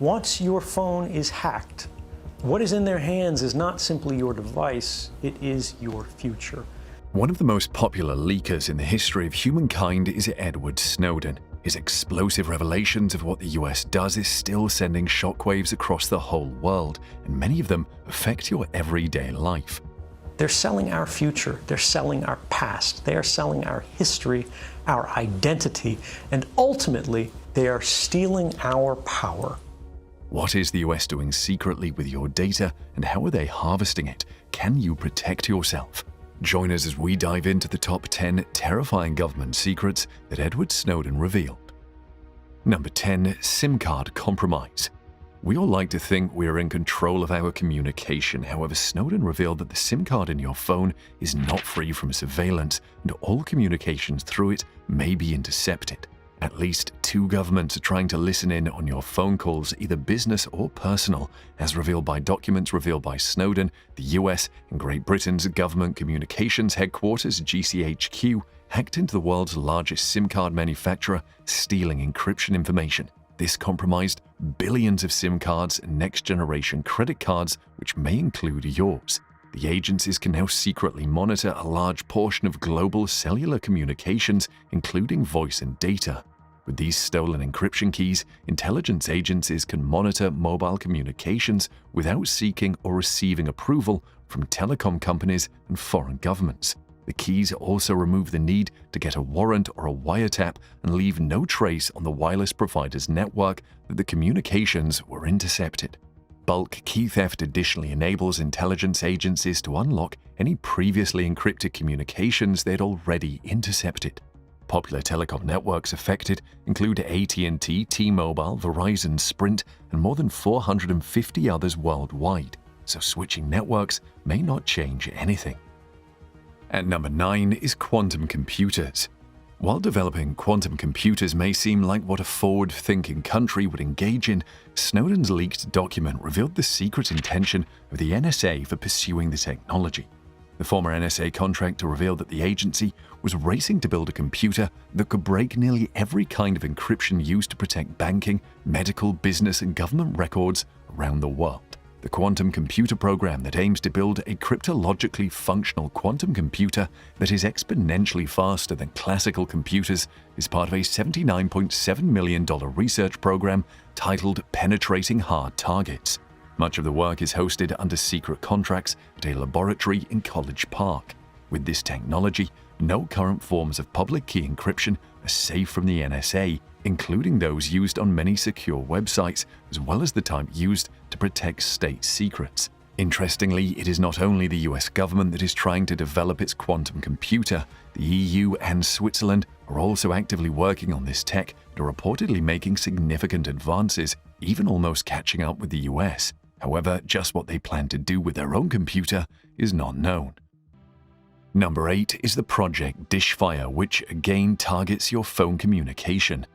Once your phone is hacked, what is in their hands is not simply your device, it is your future. One of the most popular leakers in the history of humankind is Edward Snowden. His explosive revelations of what the US does is still sending shockwaves across the whole world, and many of them affect your everyday life. They're selling our future, they're selling our past, they are selling our history, our identity, and ultimately, they are stealing our power. What is the US doing secretly with your data, and how are they harvesting it? Can you protect yourself? Join us as we dive into the top 10 terrifying government secrets that Edward Snowden revealed. Number 10. SIM card compromise. We all like to think we are in control of our communication. However, Snowden revealed that the SIM card in your phone is not free from surveillance, and all communications through it may be intercepted. At least 2 governments are trying to listen in on your phone calls, either business or personal, as revealed by documents revealed by Snowden. The US and Great Britain's Government Communications Headquarters, GCHQ, hacked into the world's largest SIM card manufacturer, stealing encryption information. This compromised billions of SIM cards and next-generation credit cards, which may include yours. The agencies can now secretly monitor a large portion of global cellular communications, including voice and data. With these stolen encryption keys, intelligence agencies can monitor mobile communications without seeking or receiving approval from telecom companies and foreign governments. The keys also remove the need to get a warrant or a wiretap and leave no trace on the wireless provider's network that the communications were intercepted. Bulk key theft additionally enables intelligence agencies to unlock any previously encrypted communications they'd already intercepted. Popular telecom networks affected include AT&T, T-Mobile, Verizon, Sprint, and more than 450 others worldwide, so switching networks may not change anything. At number 9 is quantum computers. While developing quantum computers may seem like what a forward-thinking country would engage in, Snowden's leaked document revealed the secret intention of the NSA for pursuing the technology. The former NSA contractor revealed that the agency was racing to build a computer that could break nearly every kind of encryption used to protect banking, medical, business, and government records around the world. The quantum computer program that aims to build a cryptologically functional quantum computer that is exponentially faster than classical computers is part of a $79.7 million research program titled Penetrating Hard Targets. Much of the work is hosted under secret contracts at a laboratory in College Park. With this technology, no current forms of public key encryption are safe from the NSA, including those used on many secure websites, as well as the type used to protect state secrets. Interestingly, it is not only the US government that is trying to develop its quantum computer. The EU and Switzerland are also actively working on this tech and are reportedly making significant advances, even almost catching up with the US. However, just what they plan to do with their own computer is not known. Number 8 is the Project Dishfire, which again targets your phone communication.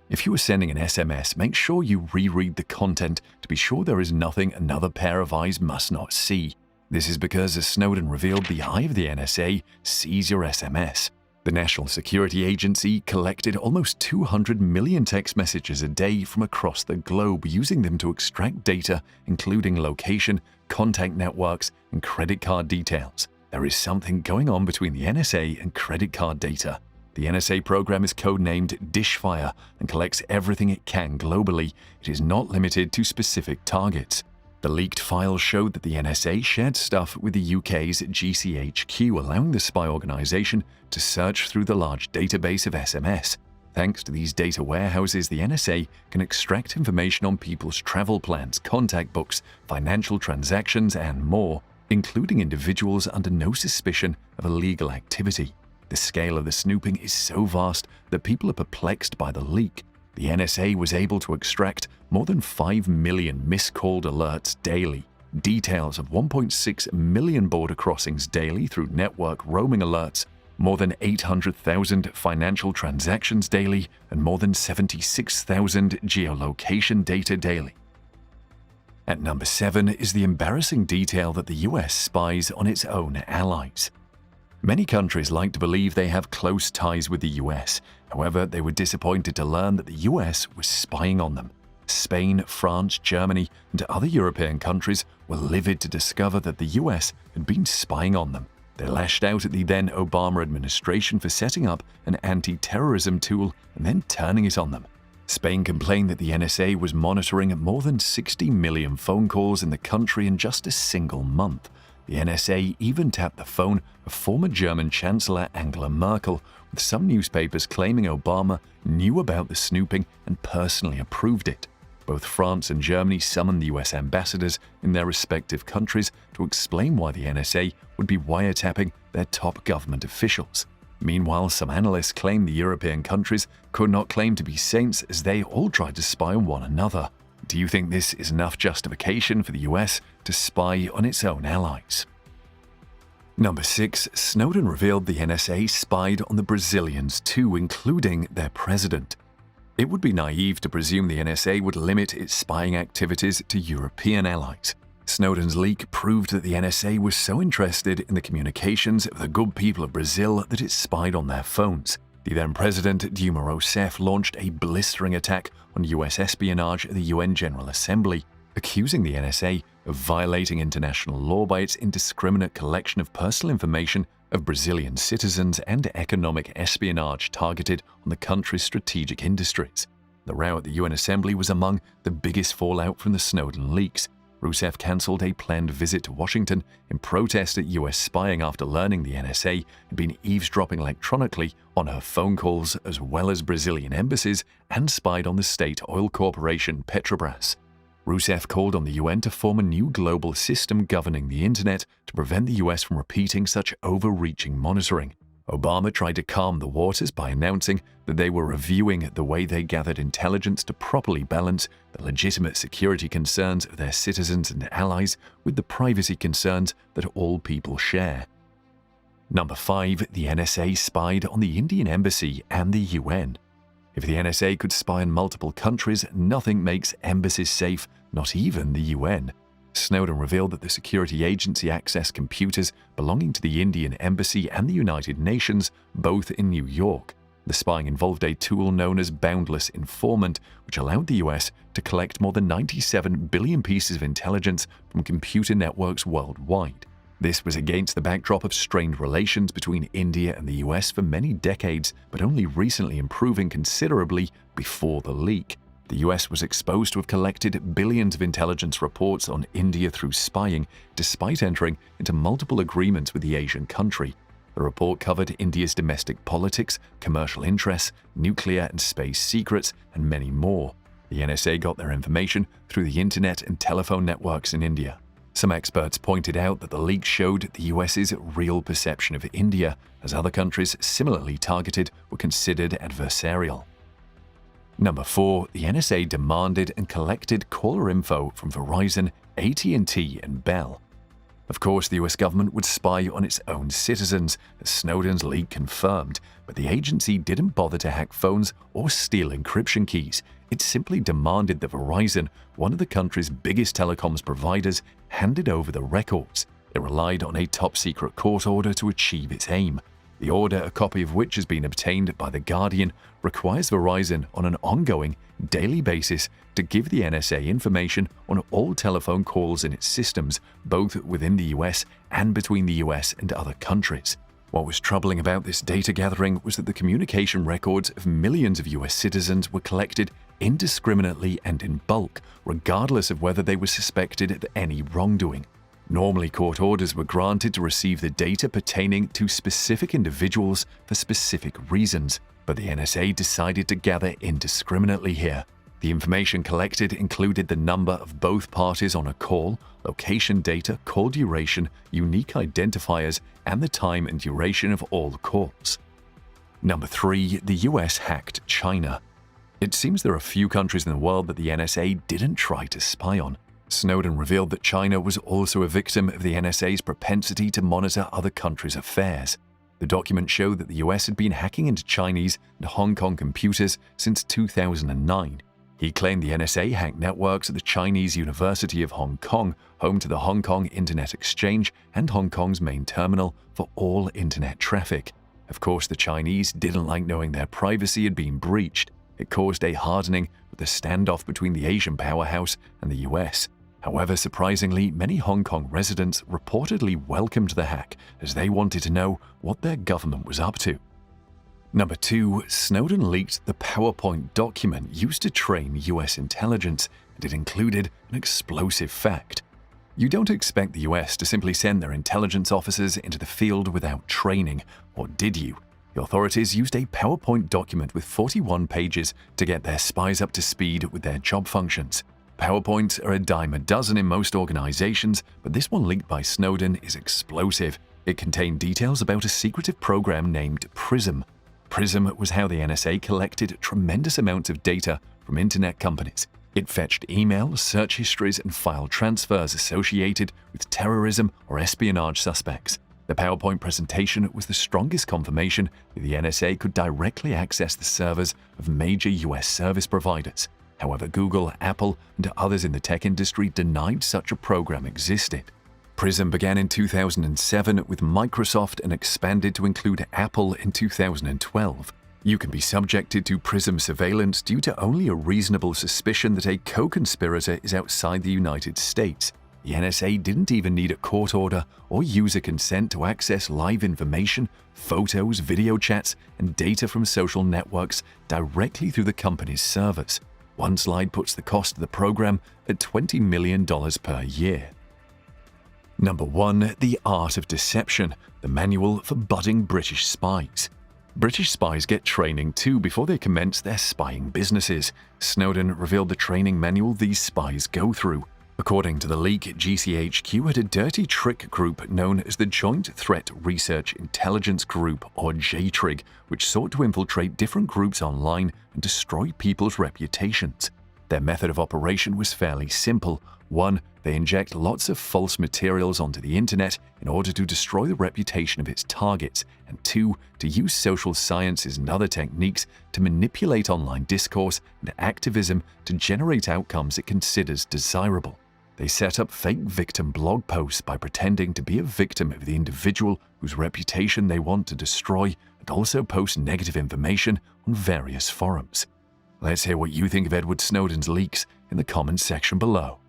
If you are sending an SMS, make sure you reread the content to be sure there is nothing another pair of eyes must not see. This is because, as Snowden revealed, the eye of the NSA sees your SMS. The National Security Agency collected almost 200 million text messages a day from across the globe, using them to extract data, including location, contact networks, and credit card details. There is something going on between the NSA and credit card data. The NSA program is codenamed Dishfire and collects everything it can globally. It is not limited to specific targets. The leaked files showed that the NSA shared stuff with the UK's GCHQ, allowing the spy organization to search through the large database of SMS. Thanks to these data warehouses, the NSA can extract information on people's travel plans, contact books, financial transactions, and more, including individuals under no suspicion of illegal activity. The scale of the snooping is so vast that people are perplexed by the leak. The NSA was able to extract more than 5 million miscalled alerts daily, details of 1.6 million border crossings daily through network roaming alerts, more than 800,000 financial transactions daily, and more than 76,000 geolocation data daily. At number 7 is the embarrassing detail that the US spies on its own allies. Many countries like to believe they have close ties with the US. However, they were disappointed to learn that the US was spying on them. Spain, France, Germany, and other European countries were livid to discover that the US had been spying on them. They lashed out at the then Obama administration for setting up an anti-terrorism tool and then turning it on them. Spain complained that the NSA was monitoring more than 60 million phone calls in the country in just a single month. The NSA even tapped the phone of former German Chancellor Angela Merkel, with some newspapers claiming Obama knew about the snooping and personally approved it. Both France and Germany summoned the US ambassadors in their respective countries to explain why the NSA would be wiretapping their top government officials. Meanwhile, some analysts claim the European countries could not claim to be saints as they all tried to spy on one another. Do you think this is enough justification for the US to spy on its own allies? Number 6. Snowden revealed the NSA spied on the Brazilians too, including their president. It would be naive to presume the NSA would limit its spying activities to European allies. Snowden's leak proved that the NSA was so interested in the communications of the good people of Brazil that it spied on their phones. The then President Dilma Rousseff launched a blistering attack on US espionage at the UN General Assembly, accusing the NSA of violating international law by its indiscriminate collection of personal information of Brazilian citizens and economic espionage targeted on the country's strategic industries. The row at the UN Assembly was among the biggest fallout from the Snowden leaks. Rousseff cancelled a planned visit to Washington in protest at US spying after learning the NSA had been eavesdropping electronically on her phone calls as well as Brazilian embassies and spied on the state oil corporation Petrobras. Rousseff called on the UN to form a new global system governing the internet to prevent the US from repeating such overreaching monitoring. Obama tried to calm the waters by announcing that they were reviewing the way they gathered intelligence to properly balance the legitimate security concerns of their citizens and allies with the privacy concerns that all people share. Number 5. The NSA spied on the Indian embassy and the UN. If the NSA could spy on multiple countries, nothing makes embassies safe, not even the UN. Snowden revealed that the security agency accessed computers belonging to the Indian Embassy and the United Nations, both in New York. The spying involved a tool known as Boundless Informant, which allowed the US to collect more than 97 billion pieces of intelligence from computer networks worldwide. This was against the backdrop of strained relations between India and the US for many decades, but only recently improving considerably before the leak. The US was exposed to have collected billions of intelligence reports on India through spying, despite entering into multiple agreements with the Asian country. The report covered India's domestic politics, commercial interests, nuclear and space secrets, and many more. The NSA got their information through the internet and telephone networks in India. Some experts pointed out that the leak showed the US's real perception of India, as other countries similarly targeted were considered adversarial. Number 4. The NSA demanded and collected caller info from Verizon, AT&T, and Bell. Of course, the US government would spy on its own citizens, as Snowden's leak confirmed, but the agency didn't bother to hack phones or steal encryption keys. It simply demanded that Verizon, one of the country's biggest telecoms providers, handed over the records. It relied on a top-secret court order to achieve its aim. The order, a copy of which has been obtained by The Guardian, requires Verizon on an ongoing, daily basis to give the NSA information on all telephone calls in its systems, both within the US and between the US and other countries. What was troubling about this data gathering was that the communication records of millions of US citizens were collected indiscriminately and in bulk, regardless of whether they were suspected of any wrongdoing. Normally, court orders were granted to receive the data pertaining to specific individuals for specific reasons, but the NSA decided to gather indiscriminately here. The information collected included the number of both parties on a call, location data, call duration, unique identifiers, and the time and duration of all calls. Number 3. The US hacked China. It seems there are few countries in the world that the NSA didn't try to spy on. Snowden revealed that China was also a victim of the NSA's propensity to monitor other countries' affairs. The document showed that the US had been hacking into Chinese and Hong Kong computers since 2009. He claimed the NSA hacked networks at the Chinese University of Hong Kong, home to the Hong Kong Internet Exchange and Hong Kong's main terminal for all internet traffic. Of course, the Chinese didn't like knowing their privacy had been breached. It caused a hardening with the standoff between the Asian powerhouse and the US. However, surprisingly, many Hong Kong residents reportedly welcomed the hack as they wanted to know what their government was up to. Number 2, Snowden leaked the PowerPoint document used to train US intelligence, and it included an explosive fact. You don't expect the US to simply send their intelligence officers into the field without training, or did you? The authorities used a PowerPoint document with 41 pages to get their spies up to speed with their job functions. PowerPoints are a dime a dozen in most organizations, but this one leaked by Snowden is explosive. It contained details about a secretive program named PRISM. PRISM was how the NSA collected tremendous amounts of data from internet companies. It fetched email, search histories, and file transfers associated with terrorism or espionage suspects. The PowerPoint presentation was the strongest confirmation that the NSA could directly access the servers of major US service providers. However, Google, Apple, and others in the tech industry denied such a program existed. PRISM began in 2007 with Microsoft and expanded to include Apple in 2012. You can be subjected to PRISM surveillance due to only a reasonable suspicion that a co-conspirator is outside the United States. The NSA didn't even need a court order or user consent to access live information, photos, video chats, and data from social networks directly through the company's servers. One slide puts the cost of the program at $20 million per year. Number 1. The Art of Deception, the manual for budding British spies. British spies get training too before they commence their spying businesses. Snowden revealed the training manual these spies go through. According to the leak, GCHQ had a dirty trick group known as the Joint Threat Research Intelligence Group, or JTRIG, which sought to infiltrate different groups online and destroy people's reputations. Their method of operation was fairly simple. 1. They inject lots of false materials onto the internet in order to destroy the reputation of its targets, and 2. To use social sciences and other techniques to manipulate online discourse and activism to generate outcomes it considers desirable. They set up fake victim blog posts by pretending to be a victim of the individual whose reputation they want to destroy, and also post negative information on various forums. Let's hear what you think of Edward Snowden's leaks in the comments section below.